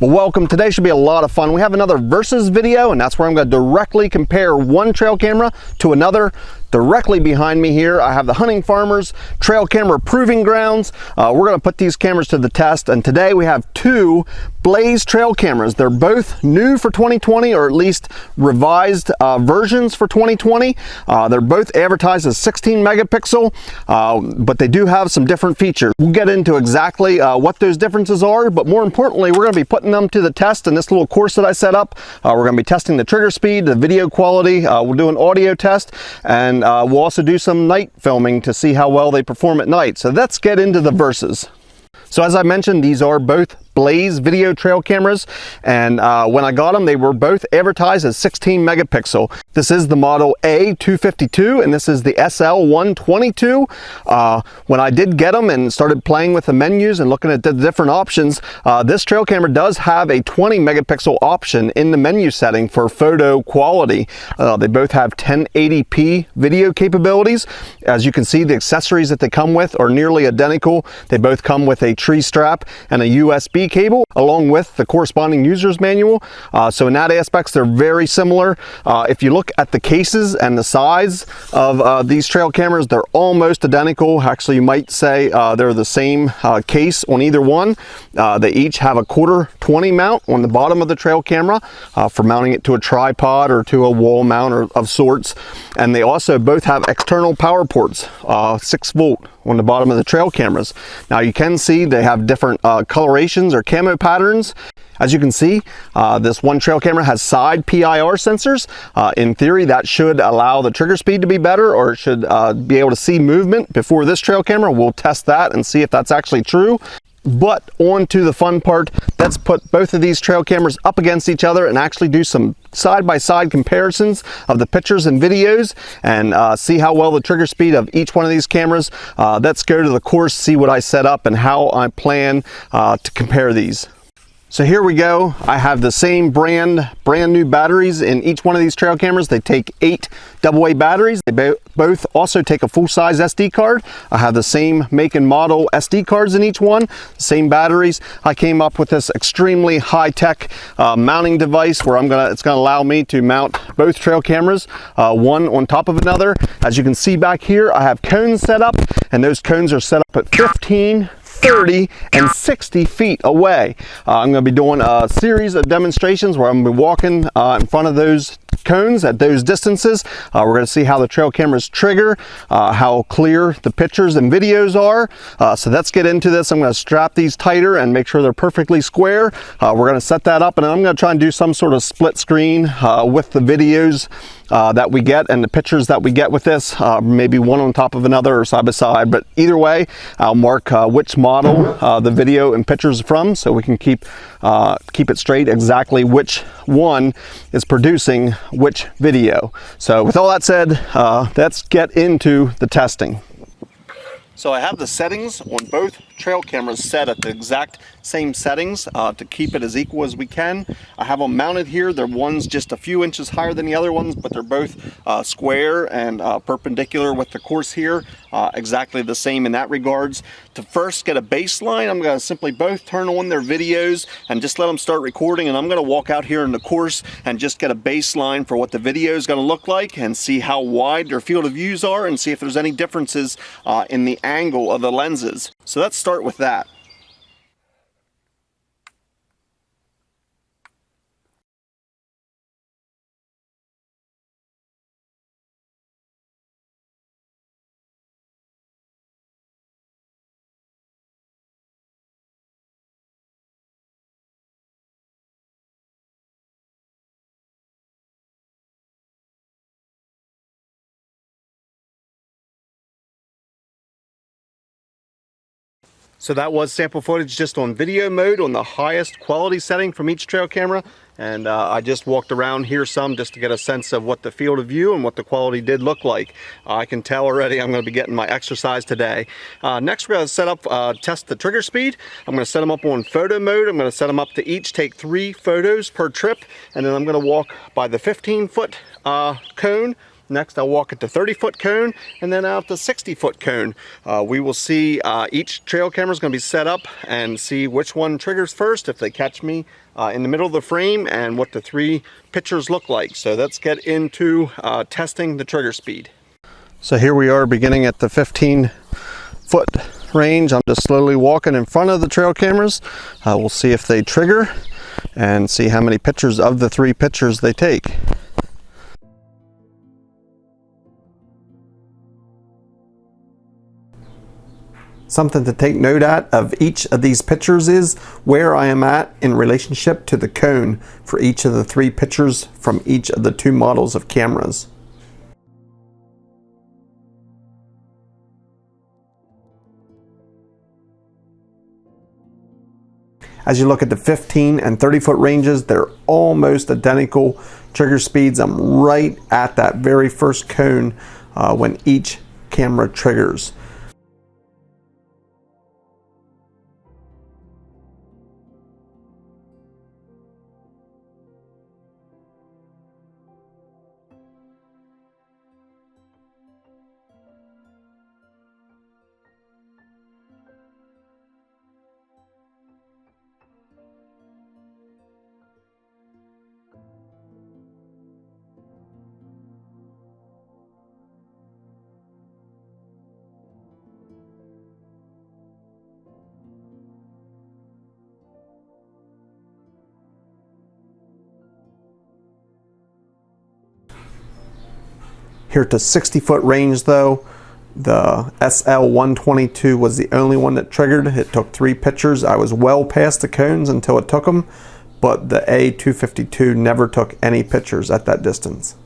Well, welcome. Today should be a lot of fun. We have another versus video, and that's where I'm going to directly compare one trail camera to another. Directly behind me here, I have the HuntingFarmer's Trail Camera Proving Grounds. We're going to put these cameras to the test, and today we have two Blaze trail cameras. They're both new for 2020, or at least revised versions for 2020. They're both advertised as 16 megapixel, but they do have some different features. We'll get into exactly what those differences are, but more importantly, we're going to be putting them to the test in this little course that I set up. We're going to be testing the trigger speed, the video quality. We'll do an audio test, and we'll also do some night filming to see how well they perform at night. So let's get into the versus. So as I mentioned, these are both Blaze video trail cameras, and when I got them, they were both advertised as 16 megapixel. This is the model A252 and this is the SL122. When I did get them and started playing with the menus and looking at the different options, this trail camera does have a 20 megapixel option in the menu setting for photo quality. They both have 1080p video capabilities. As you can see, the accessories that they come with are nearly identical. They both come with a tree strap and a USB cable along with the corresponding user's manual. So in that aspect, they're very similar. If you look at the cases and the size of these trail cameras, they're almost identical. Actually, you might say they're the same case on either one. They each have a 1/4-20 mount on the bottom of the trail camera for mounting it to a tripod or to a wall mount of sorts. And they also both have external power ports, 6 volt on the bottom of the trail cameras. Now you can see they have different colorations or camo patterns. As you can see, this one trail camera has side PIR sensors. In theory, that should allow the trigger speed to be better, or it should be able to see movement before this trail camera. We'll test that and see if that's actually true. But on to the fun part. Let's put both of these trail cameras up against each other and actually do some side-by-side comparisons of the pictures and videos and see how well the trigger speed of each one of these cameras. Let's go to the course, see what I set up and how I plan to compare these. So here we go. I have the same brand new batteries in each one of these trail cameras. They take 8 AA batteries. They both also take a full-size SD card. I have the same make and model SD cards in each one, same batteries. I came up with this extremely high-tech mounting device where it's gonna allow me to mount both trail cameras, one on top of another. As you can see back here, I have cones set up, and those cones are set up at 15, 30 and 60 feet away. I'm going to be doing a series of demonstrations where I'm going to be walking in front of those cones at those distances. We're going to see how the trail cameras trigger, how clear the pictures and videos are. So let's get into this. I'm going to strap these tighter and make sure they're perfectly square. We're going to set that up, and I'm going to try and do some sort of split screen with the videos that we get and the pictures that we get with this, maybe one on top of another or side by side, but either way I'll mark which model the video and pictures are from, so we can keep it straight exactly which one is producing which video. So with all that said, let's get into the testing. So I have the settings on both trail cameras set at the exact same settings to keep it as equal as we can. I have them mounted here. They're one's just a few inches higher than the other ones, but they're both square and perpendicular with the course here, exactly the same in that regards. To first get a baseline, I'm going to simply both turn on their videos and just let them start recording, and I'm going to walk out here in the course and just get a baseline for what the video is going to look like and see how wide their field of views are and see if there's any differences in the angle of the lenses. So let's start with that. So that was sample footage just on video mode on the highest quality setting from each trail camera. And I just walked around here some just to get a sense of what the field of view and what the quality did look like. I can tell already I'm going to be getting my exercise today. Next we're going to set up, test the trigger speed. I'm going to set them up on photo mode. I'm going to set them up to each take 3 photos per trip. And then I'm going to walk by the 15-foot cone Next, I'll walk at the 30-foot cone and then out the 60-foot cone. We will see each trail camera is going to be set up and see which one triggers first if they catch me in the middle of the frame and what the 3 pictures look like. So let's get into testing the trigger speed. So here we are beginning at the 15-foot range. I'm just slowly walking in front of the trail cameras. We'll see if they trigger and see how many pictures of the 3 pictures they take. Something to take note of each of these pictures is where I am at in relationship to the cone for each of the 3 pictures from each of the 2 models of cameras. As you look at the 15 and 30-foot ranges, they're almost identical trigger speeds. I'm right at that very first cone when each camera triggers. Here at the 60-foot range though, the SL122 was the only one that triggered. It took 3 pictures. I was well past the cones until it took them, but the A252 never took any pictures at that distance.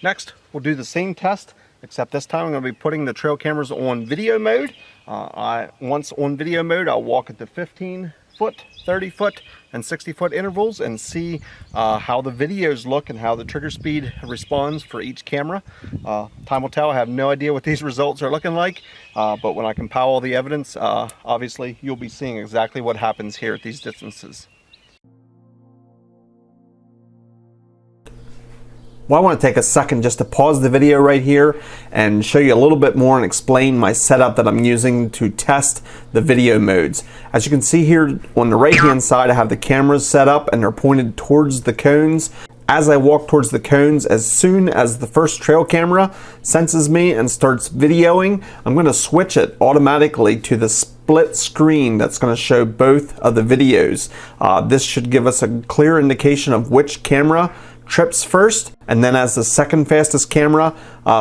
Next, we'll do the same test, except this time I'm going to be putting the trail cameras on video mode. Once on video mode, I'll walk at the 15-foot, 30-foot, and 60-foot intervals and see how the videos look and how the trigger speed responds for each camera. Time will tell. I have no idea what these results are looking like, but when I compile all the evidence, obviously you'll be seeing exactly what happens here at these distances. Well, I want to take a second just to pause the video right here and show you a little bit more and explain my setup that I'm using to test the video modes. As you can see here on the right hand side, I have the cameras set up and they're pointed towards the cones. As I walk towards the cones, as soon as the first trail camera senses me and starts videoing, I'm going to switch it automatically to the split screen that's going to show both of the videos. This should give us a clear indication of which camera trips first, and then as the second fastest camera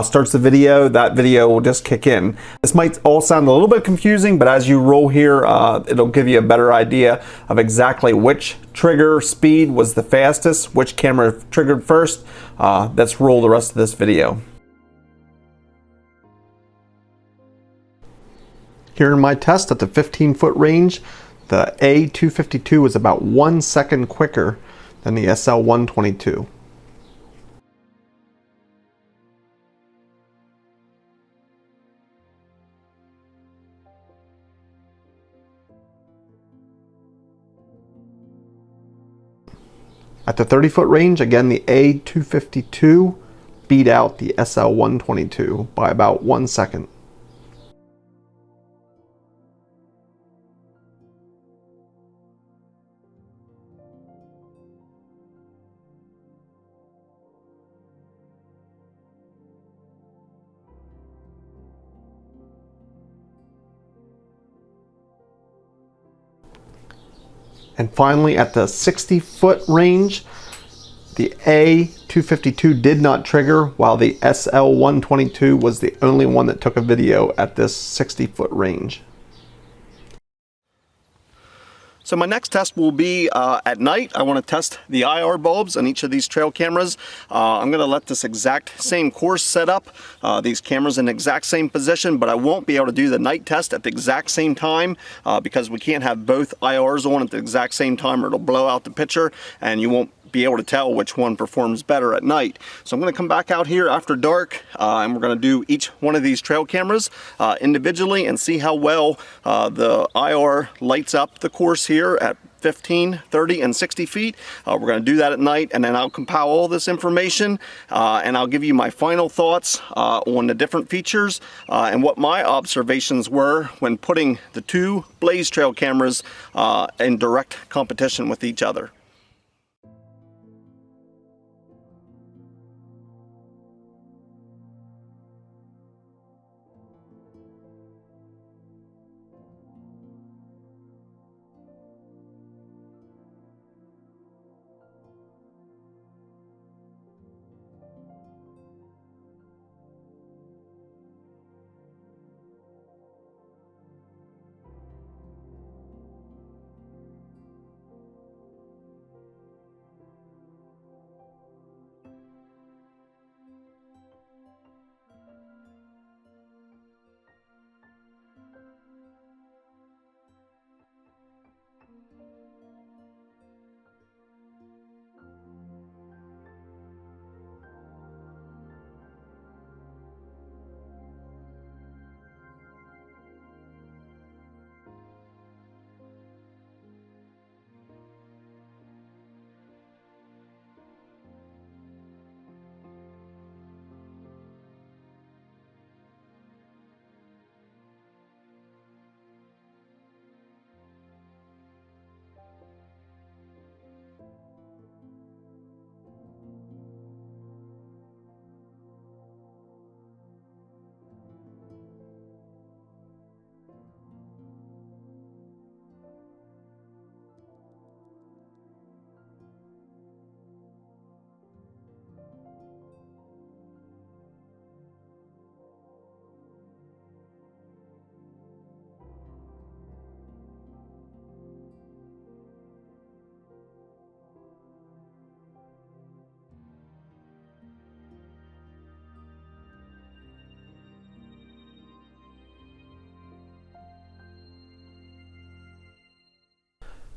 starts the video, that video will just kick in. This might all sound a little bit confusing, but as you roll here, it'll give you a better idea of exactly which trigger speed was the fastest, which camera triggered first. Let's roll the rest of this video. Here in my test at the 15-foot range, the A252 was about 1 second quicker than the SL122. At the 30-foot range, again, the A252 beat out the SL122 by about 1 second. And finally, at the 60-foot range, the A252 did not trigger, while the SL122 was the only one that took a video at this 60-foot range. So my next test will be at night. I want to test the IR bulbs on each of these trail cameras. I'm going to let this exact same course set up, these cameras in the exact same position, but I won't be able to do the night test at the exact same time because we can't have both IRs on at the exact same time or it'll blow out the picture and you won't be able to tell which one performs better at night. So I'm going to come back out here after dark and we're going to do each one of these trail cameras individually and see how well the IR lights up the course here at 15, 30, and 60 feet. We're going to do that at night, and then I'll compile all this information and I'll give you my final thoughts on the different features and what my observations were when putting the two Blaze trail cameras in direct competition with each other.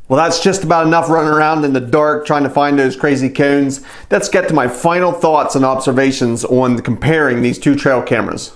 Well, that's just about enough running around in the dark trying to find those crazy cones. Let's get to my final thoughts and observations on comparing these two trail cameras.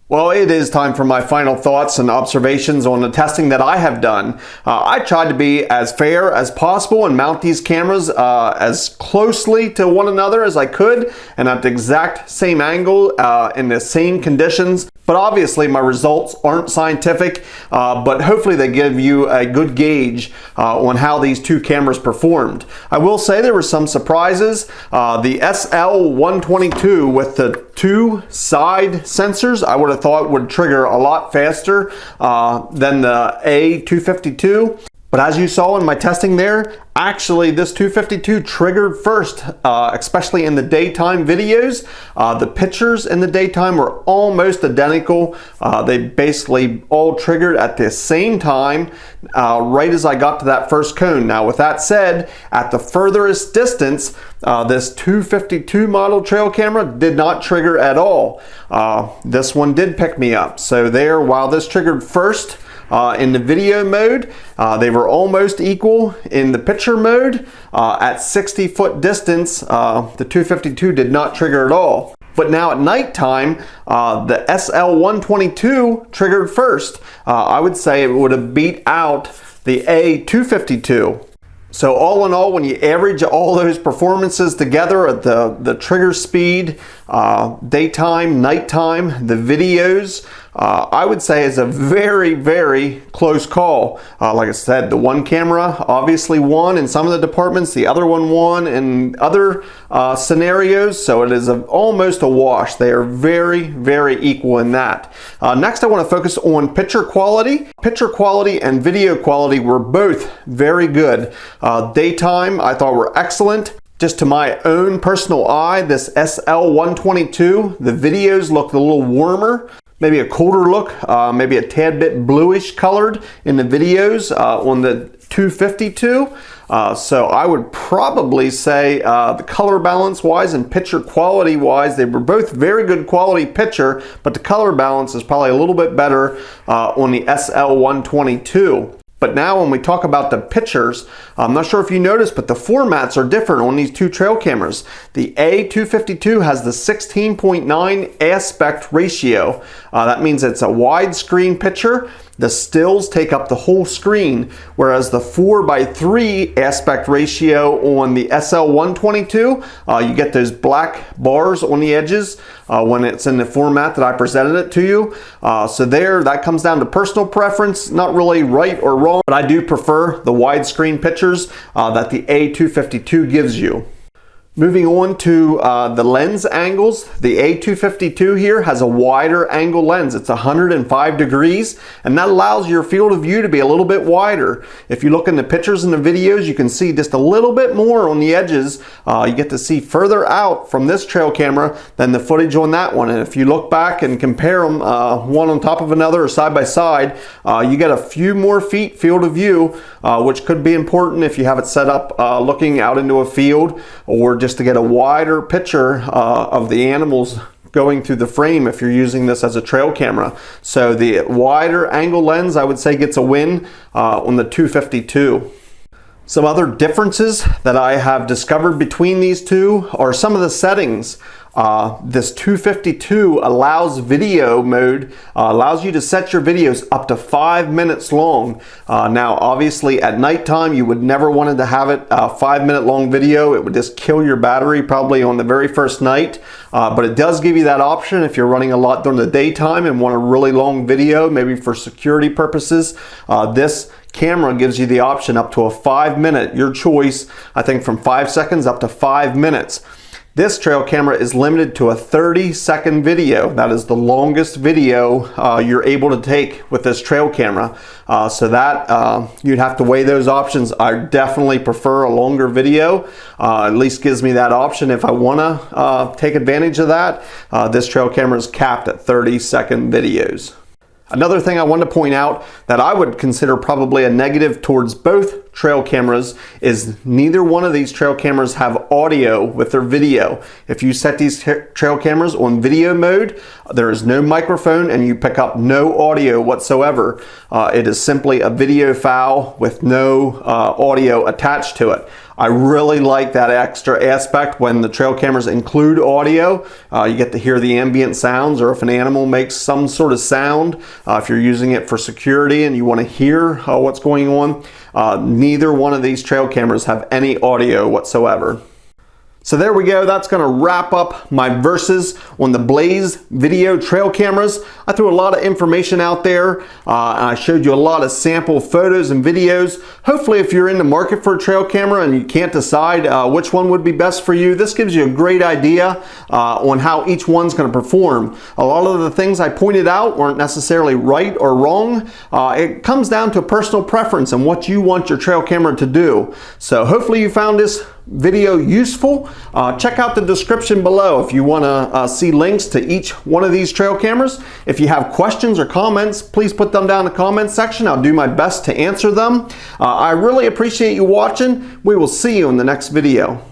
Well, it is time for my final thoughts and observations on the testing that I have done. I tried to be as fair as possible and mount these cameras as closely to one another as I could and at the exact same angle in the same conditions. But obviously my results aren't scientific, but hopefully they give you a good gauge on how these two cameras performed. I will say there were some surprises. The SL122 with the two side sensors I would have thought would trigger a lot faster than the A252. But as you saw in my testing there, actually this 252 triggered first, especially in the daytime videos. The pictures in the daytime were almost identical. They basically all triggered at the same time, right as I got to that first cone. Now with that said, at the furthest distance, this 252 model trail camera did not trigger at all. This one did pick me up. So there, while this triggered first, in the video mode, they were almost equal in the picture mode. At 60-foot distance, the 252 did not trigger at all. But now at nighttime, the SL122 triggered first. I would say it would have beat out the A252. So all in all, when you average all those performances together, the trigger speed, daytime, nighttime, the videos, I would say is a very, very close call. Like I said, the one camera obviously won in some of the departments, the other one won in other scenarios, so it is almost a wash. They are very, very equal in that. Next, I want to focus on picture quality. Picture quality and video quality were both very good. Daytime, I thought were excellent. Just to my own personal eye, this SL122, the videos looked a little warmer. Maybe a colder look, maybe a tad bit bluish colored in the videos on the 252. So I would probably say the color balance wise and picture quality wise, they were both very good quality picture, but the color balance is probably a little bit better on the SL122. But now when we talk about the pictures, I'm not sure if you noticed, but the formats are different on these two trail cameras. The A252 has the 16.9 aspect ratio. That means it's a widescreen picture. The stills take up the whole screen, whereas the 4:3 aspect ratio on the SL122, you get those black bars on the edges when it's in the format that I presented it to you. So that comes down to personal preference, not really right or wrong, but I do prefer the widescreen pictures that the A252 gives you. Moving on to the lens angles, the A252 here has a wider angle lens. It's 105 degrees, and that allows your field of view to be a little bit wider. If you look in the pictures and the videos, you can see just a little bit more on the edges. You get to see further out from this trail camera than the footage on that one. And if you look back and compare them one on top of another or side by side, you get a few more feet field of view, which could be important if you have it set up looking out into a field, or just to get a wider picture of the animals going through the frame if you're using this as a trail camera. So the wider angle lens, I would say, gets a win on the 252. Some other differences that I have discovered between these two are some of the settings. This 252 allows video mode, allows you to set your videos up to 5 minutes long. Now obviously at nighttime you would never want to have it a 5-minute long video. It would just kill your battery probably on the very first night. But it does give you that option if you're running a lot during the daytime and want a really long video, maybe for security purposes. This camera gives you the option up to a 5-minute, your choice, I think from 5 seconds up to 5 minutes. This trail camera is limited to a 30-second video. That is the longest video you're able to take with this trail camera. So that you'd have to weigh those options. I definitely prefer a longer video. At least gives me that option if I want to take advantage of that. This trail camera is capped at 30-second videos. Another thing I wanted to point out that I would consider probably a negative towards both trail cameras is neither one of these trail cameras have audio with their video. If you set these trail cameras on video mode, there is no microphone and you pick up no audio whatsoever. It is simply a video file with no audio attached to it. I really like that extra aspect when the trail cameras include audio. You get to hear the ambient sounds, or if an animal makes some sort of sound, if you're using it for security and you want to hear what's going on. Neither one of these trail cameras have any audio whatsoever. So there we go. That's going to wrap up my versus on the Blaze video trail cameras. I threw a lot of information out there and I showed you a lot of sample photos and videos. Hopefully if you're in the market for a trail camera and you can't decide which one would be best for you, this gives you a great idea on how each one's going to perform. A lot of the things I pointed out weren't necessarily right or wrong. It comes down to personal preference and what you want your trail camera to do. So hopefully you found this video useful. Check out the description below if you want to see links to each one of these trail cameras. If you have questions or comments, please put them down in the comments section. I'll do my best to answer them. I really appreciate you watching. We will see you in the next video.